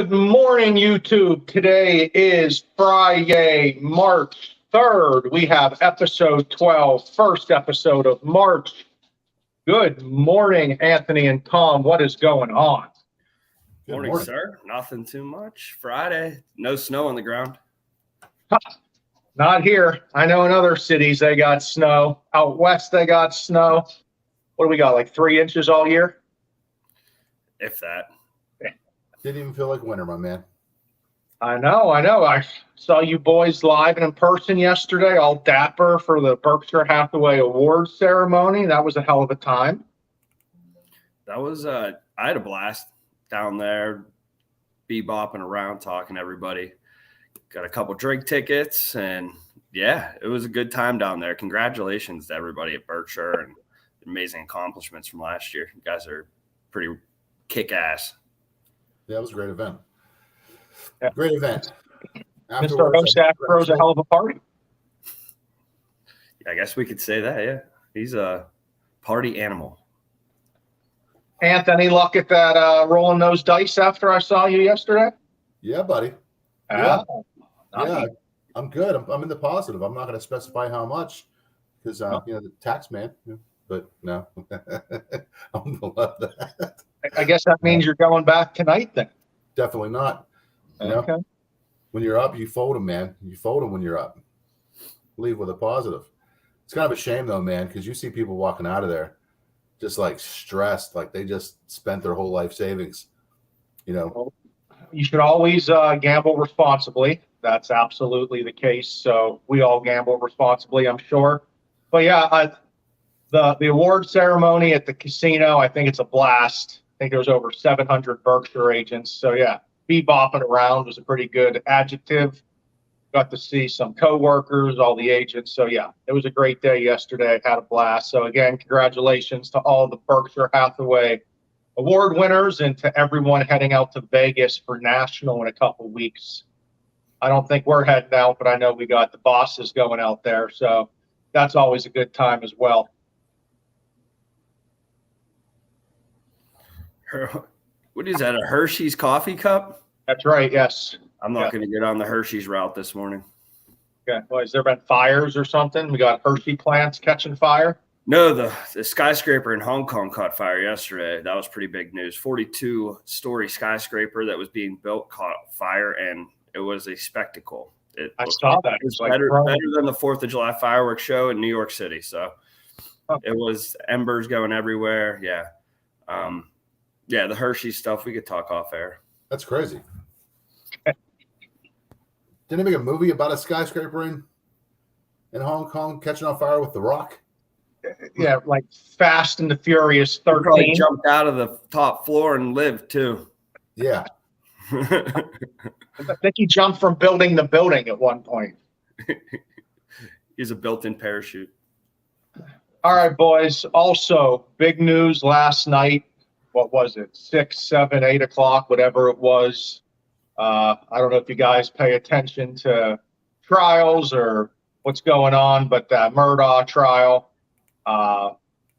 Good morning, YouTube. Today is Friday, March 3rd. We have episode 12, first episode of March. Good morning, Anthony and Tom. What is going on? Good morning, sir. Nothing too much. Friday, no snow on the ground. Not here. I know in other cities they got snow. Out west they got snow. What do we got, like 3 inches all year? If that. Didn't even feel like winter, my man. I know. I saw you boys live and in person yesterday, all dapper for the Berkshire Hathaway Awards ceremony. That was a hell of a time. That was, I had a blast down there, bebopping around, talking to everybody. Got a couple drink tickets, and yeah, it was a good time down there. Congratulations to everybody at Berkshire and amazing accomplishments from last year. You guys are pretty kick-ass. Yeah, it was a great event. Yeah. Great event. Mr. Hostak throws a hell of a party. I guess we could say that, yeah. He's a party animal. Anthony, luck at that rolling those dice after I saw you yesterday? Yeah, buddy. Yeah. Yeah, I'm good. I'm in the positive. I'm not going to specify how much because, the tax man. But no, I'm below that. I guess that means you're going back tonight then. Definitely not. Okay. When you're up, you fold them, man. You fold them when you're up. Leave with a positive. It's kind of a shame, though, man, because you see people walking out of there just like stressed, like they just spent their whole life savings. Well, you should always gamble responsibly. That's absolutely the case. So we all gamble responsibly, I'm sure. But yeah, the award ceremony at the casino, I think it's a blast. I think there was over 700 Berkshire agents. So yeah, bebopping around was a pretty good adjective. Got to see some coworkers, all the agents. So yeah, it was a great day yesterday. I had a blast. So again, congratulations to all the Berkshire Hathaway award winners and to everyone heading out to Vegas for National in a couple weeks. I don't think we're heading out, but I know we got the bosses going out there. So that's always a good time as well. What is that, a Hershey's coffee cup? That's right, yes. I'm not going to get on the Hershey's route this morning. Okay. Well, has there been fires or something? We got Hershey plants catching fire? No, the skyscraper in Hong Kong caught fire yesterday. That was pretty big news. 42-story skyscraper that was being built caught fire, and it was a spectacle. I saw that. It was better than the 4th of July fireworks show in New York City. So It was embers going everywhere. Yeah. Yeah, the Hershey stuff, we could talk off air. That's crazy. Didn't they make a movie about a skyscraper in Hong Kong catching on fire with The Rock? Yeah, like Fast and the Furious 13. He probably jumped out of the top floor and lived too. Yeah. I think he jumped from building to building at one point. He's a built-in parachute. All right, boys. Also, big news last night. What was it? 6, 7, 8 o'clock, whatever it was. I don't know if you guys pay attention to trials or what's going on, but that Murdoch trial,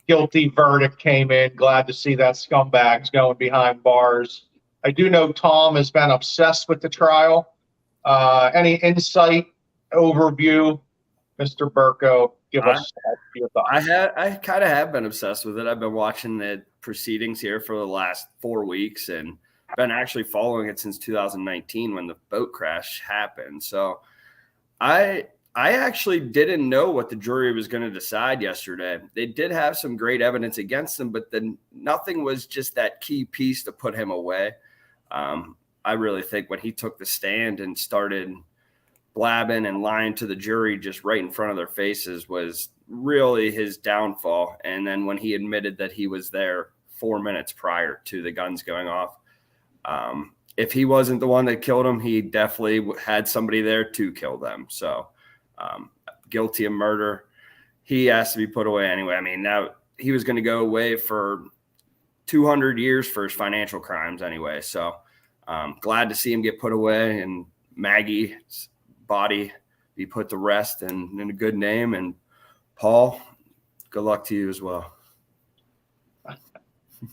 guilty verdict came in. Glad to see that scumbag's going behind bars. I do know Tom has been obsessed with the trial. Any insight, overview, Mr. Burko? Give us your thoughts. I kind of have been obsessed with it. I've been watching the proceedings here for the last 4 weeks and been actually following it since 2019 when the boat crash happened. So I actually didn't know what the jury was going to decide yesterday. They did have some great evidence against him, but then nothing was just that key piece to put him away. I really think when he took the stand and started blabbing and lying to the jury just right in front of their faces was really his downfall. And then when he admitted that he was there 4 minutes prior to the guns going off, if he wasn't the one that killed him, he definitely had somebody there to kill them. So guilty of murder. He has to be put away anyway. I mean, now he was going to go away for 200 years for his financial crimes anyway. So glad to see him get put away and Maggie's body be put to rest and in a good name. And Paul, good luck to you as well.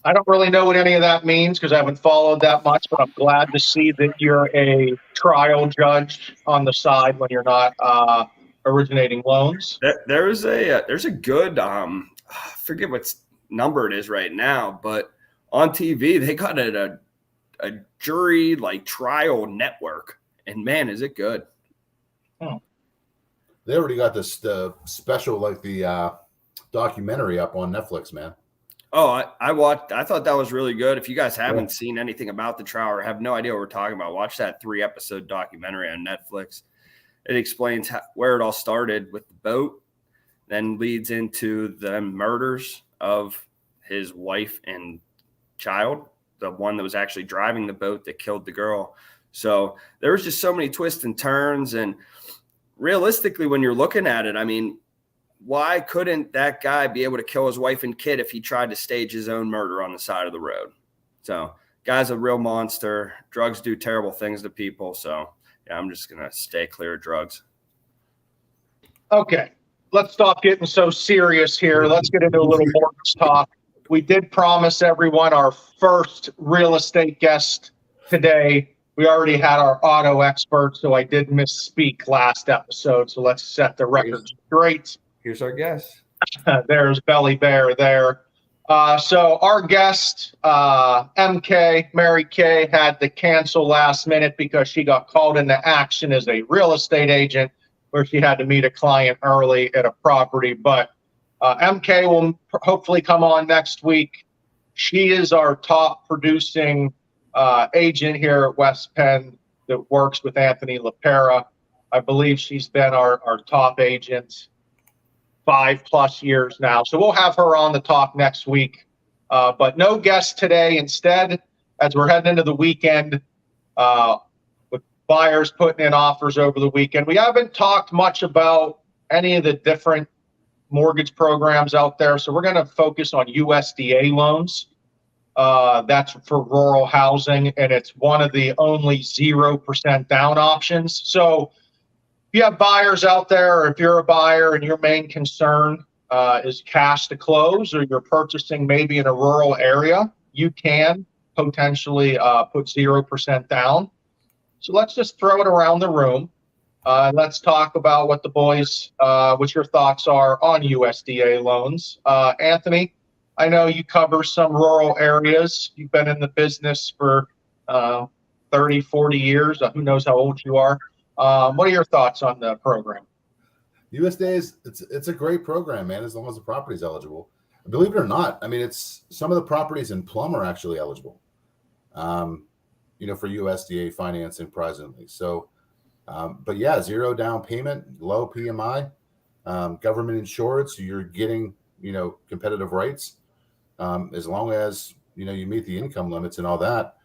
I don't really know what any of that means because I haven't followed that much, but I'm glad to see that you're a trial judge on the side when you're not originating loans. There's a good I forget what number it is right now, but on TV they got a jury like trial network, and man, is it good. They already got the special, like the documentary up on Netflix, man. Oh, I watched. I thought that was really good. If you guys haven't seen anything about the trial or have no idea what we're talking about, watch that 3-episode documentary on Netflix. It explains where it all started with the boat, then leads into the murders of his wife and child, the one that was actually driving the boat that killed the girl. So there was just so many twists and turns. And realistically, when you're looking at it, I mean, why couldn't that guy be able to kill his wife and kid if he tried to stage his own murder on the side of the road? So guy's a real monster. Drugs do terrible things to people. So yeah, I'm just going to stay clear of drugs. Okay, let's stop getting so serious here. Let's get into a little mortgage talk. We did promise everyone our first real estate guest today. We already had our auto expert, so I did misspeak last episode. So let's set the record straight. Here's our guest. There's Belly Bear there. So our guest, MK, Mary Kay, had to cancel last minute because she got called into action as a real estate agent where she had to meet a client early at a property. But MK will hopefully come on next week. She is our top producing agent here at West Penn that works with Anthony LaPera. I believe she's been our top agent 5+ years now. So we'll have her on the talk next week. But no guest today. Instead, as we're heading into the weekend, with buyers putting in offers over the weekend, we haven't talked much about any of the different mortgage programs out there. So we're going to focus on USDA loans. That's for rural housing, and it's one of the only 0% down options. So if you have buyers out there, or if you're a buyer and your main concern is cash to close, or you're purchasing maybe in a rural area, you can potentially put 0% down. So let's just throw it around the room. Let's talk about what the boys, what your thoughts are on USDA loans. Anthony, I know you cover some rural areas. You've been in the business for 30, 40 years. Who knows how old you are? What are your thoughts on the program? USDA it's a great program, man, as long as the property's eligible. Believe it or not, I mean, it's some of the properties in Plum are actually eligible, for USDA financing presently. So, but yeah, 0 down payment, low PMI, government insured, so you're getting, competitive rates. As long as, you meet the income limits and all that,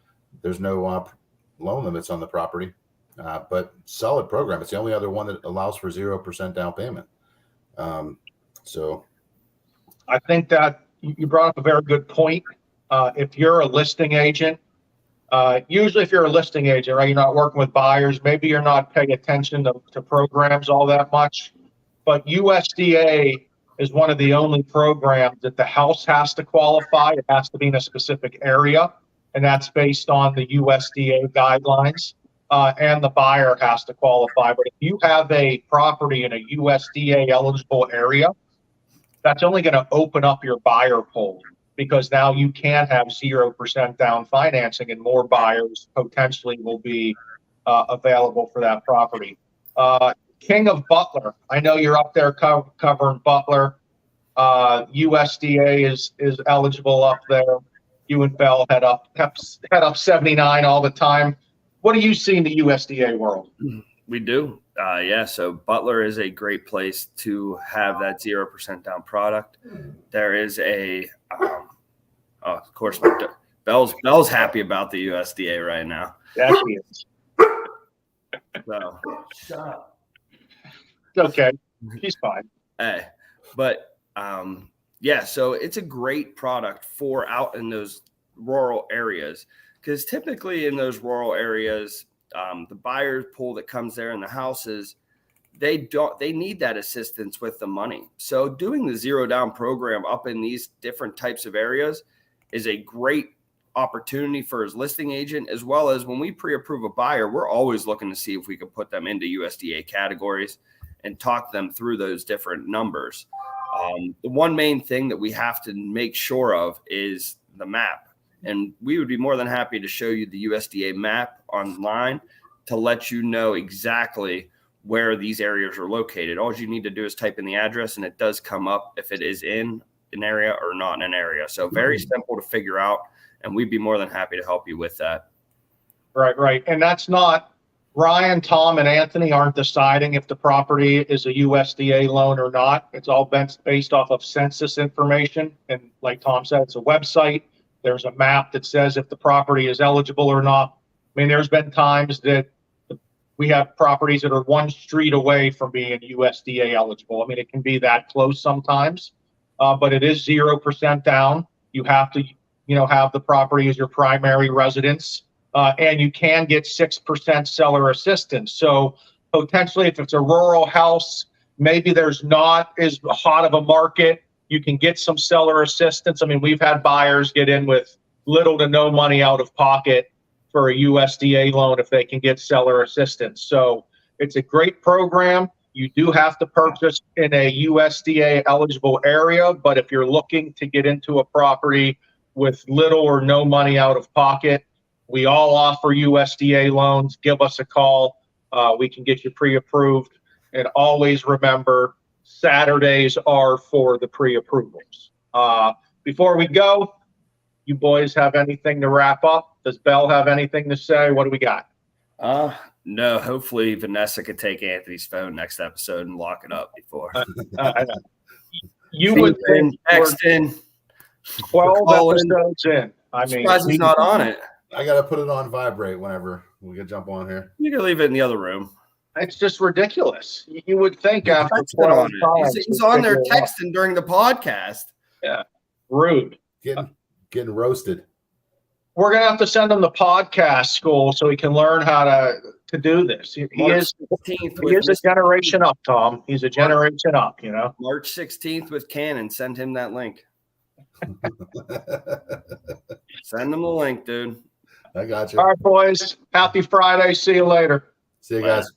there's no loan limits on the property. But solid program. It's the only other one that allows for 0% down payment. So I think that you brought up a very good point. If you're a listing agent, usually if you're a listing agent, right, you're not working with buyers, maybe you're not paying attention to programs all that much, but USDA is one of the only programs that the house has to qualify. It has to be in a specific area, and that's based on the USDA guidelines. And the buyer has to qualify. But if you have a property in a USDA eligible area, that's only going to open up your buyer pool, because now you can have 0% down financing and more buyers potentially will be available for that property. King of Butler, I know you're up there covering Butler. USDA is eligible up there. You and Bell head up 79 all the time. What do you see in the USDA world? We do. Yeah. So Butler is a great place to have that 0% down product. There is of course, Bell's happy about the USDA right now. Yeah, she is. So shut up. It's okay. She's fine. Hey, but yeah, so it's a great product for out in those rural areas. Because typically in those rural areas, the buyer pool that comes there in the houses, they need that assistance with the money. So doing the 0 down program up in these different types of areas is a great opportunity for his listing agent, as well as when we pre-approve a buyer, we're always looking to see if we can put them into USDA categories and talk them through those different numbers. The one main thing that we have to make sure of is the map. And we would be more than happy to show you the USDA map online to let you know exactly where these areas are located. All you need to do is type in the address and it does come up if it is in an area or not in an area. So very simple to figure out, and we'd be more than happy to help you with that. Right. And that's not Ryan, Tom, and Anthony aren't deciding if the property is a USDA loan or not. It's all based off of census information. And like Tom said, it's a website. There's a map that says if the property is eligible or not. I mean, there's been times that we have properties that are one street away from being USDA eligible. I mean, it can be that close sometimes, but it is 0% down. You have to, have the property as your primary residence. And you can get 6% seller assistance. So potentially, if it's a rural house, maybe there's not as hot of a market, you can get some seller assistance. I mean, we've had buyers get in with little to no money out of pocket for a USDA loan if they can get seller assistance. So it's a great program. You do have to purchase in a USDA eligible area, but if you're looking to get into a property with little or no money out of pocket, we all offer USDA loans. Give us a call. We can get you pre-approved. And always remember, Saturdays are for the pre-approvals. Before we go, you boys have anything to wrap up? Does Belle have anything to say? What do we got? No, hopefully Vanessa could take Anthony's phone next episode and lock it up before. You would think text in 12 episodes in. I mean, surprised he's not on it. I got to put it on vibrate whenever we can jump on here. You can leave it in the other room. It's just ridiculous. You would think after 12 times. He's on there texting during the podcast. Yeah. Rude. Getting roasted. We're going to have to send him to podcast school so he can learn how to do this. He is a generation up, Tom. He's a generation up, March 16th with Canon. Send him that link. Send him the link, dude. I got you. All right, boys. Happy Friday. See you later. See you guys.